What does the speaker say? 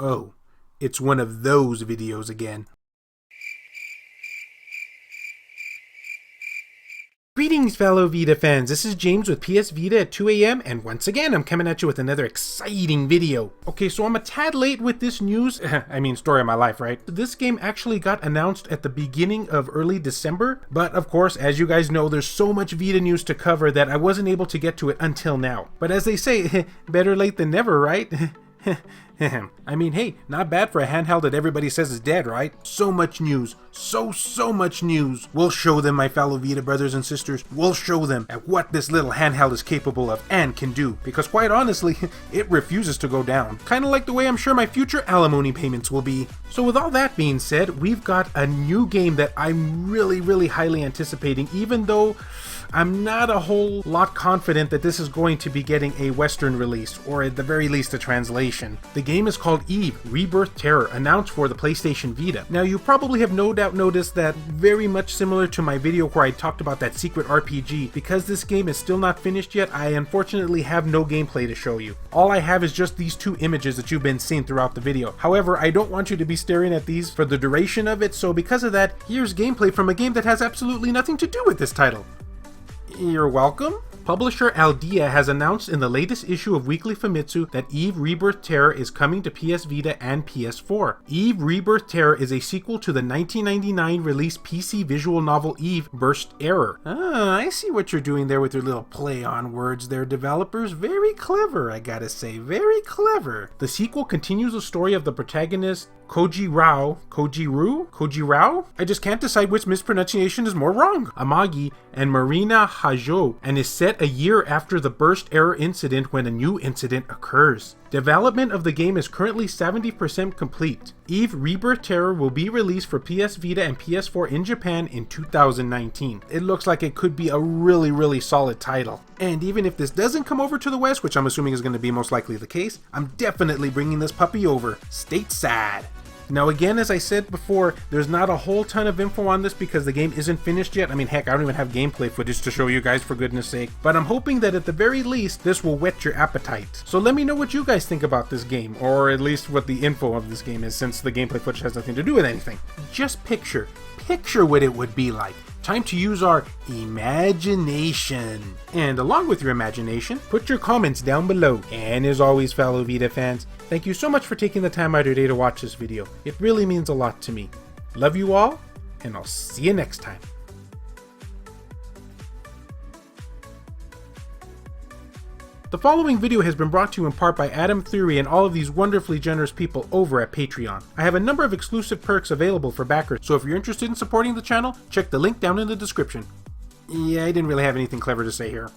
Oh, it's one of those videos again. Greetings, fellow Vita fans. This is James with PS Vita at 2 a.m. and once again I'm coming at you with another exciting video. Okay, so I'm a tad late with this news. I mean, story of my life, right? This game actually got announced at the beginning of early December, but of course, as you guys know, there's so much Vita news to cover that I wasn't able to get to it until now. But as they say, better late than never, right? I mean, hey, not bad for a handheld that everybody says is dead, right? So much news. So much news. We'll show them, my fellow Vita brothers and sisters. We'll show them at what this little handheld is capable of and can do. Because quite honestly, it refuses to go down. Kind of like the way I'm sure my future alimony payments will be. So with all that being said, we've got a new game that I'm really highly anticipating, even though I'm not a whole lot confident that this is going to be getting a Western release, or at the very least a translation. The game is called Eve: Rebirth Terror, announced for the PlayStation Vita. Now you probably have no doubt noticed that, very much similar to my video where I talked about that secret RPG, because this game is still not finished yet, I unfortunately have no gameplay to show you. All I have is just these two images that you've been seeing throughout the video. However, I don't want you to be staring at these for the duration of it, so because of that, here's gameplay from a game that has absolutely nothing to do with this title. You're welcome. Publisher Aldea has announced in the latest issue of Weekly Famitsu that Eve Rebirth Terror is coming to PS Vita and PS4. Eve Rebirth Terror is a sequel to the 1999 released PC visual novel Eve Burst Error. Ah, I see what you're doing there with your little play on words there, developers. Very clever, I gotta say, very clever. The sequel continues the story of the protagonist Koji-Rao? I just can't decide which mispronunciation is more wrong. Amagi and Marina Hajo, and is set a year after the burst error incident when a new incident occurs. Development of the game is currently 70% complete. Eve Rebirth Terror will be released for PS Vita and PS4 in Japan in 2019. It looks like it could be a really solid title. And even if this doesn't come over to the West, which I'm assuming is going to be most likely the case, I'm definitely bringing this puppy over stateside. Now again, as I said before, there's not a whole ton of info on this because the game isn't finished yet. I mean, heck, I don't even have gameplay footage to show you guys, for goodness sake. But I'm hoping that at the very least, this will whet your appetite. So let me know what you guys think about this game, or at least what the info of this game is, since the gameplay footage has nothing to do with anything. Just picture what it would be like. Time to use our imagination. And along with your imagination, put your comments down below. And as always, fellow Vita fans, thank you so much for taking the time out of your day to watch this video. It really means a lot to me. Love you all, and I'll see you next time. The following video has been brought to you in part by Adam Theory and all of these wonderfully generous people over at Patreon. I have a number of exclusive perks available for backers, so if you're interested in supporting the channel, check the link down in the description. Yeah, I didn't really have anything clever to say here.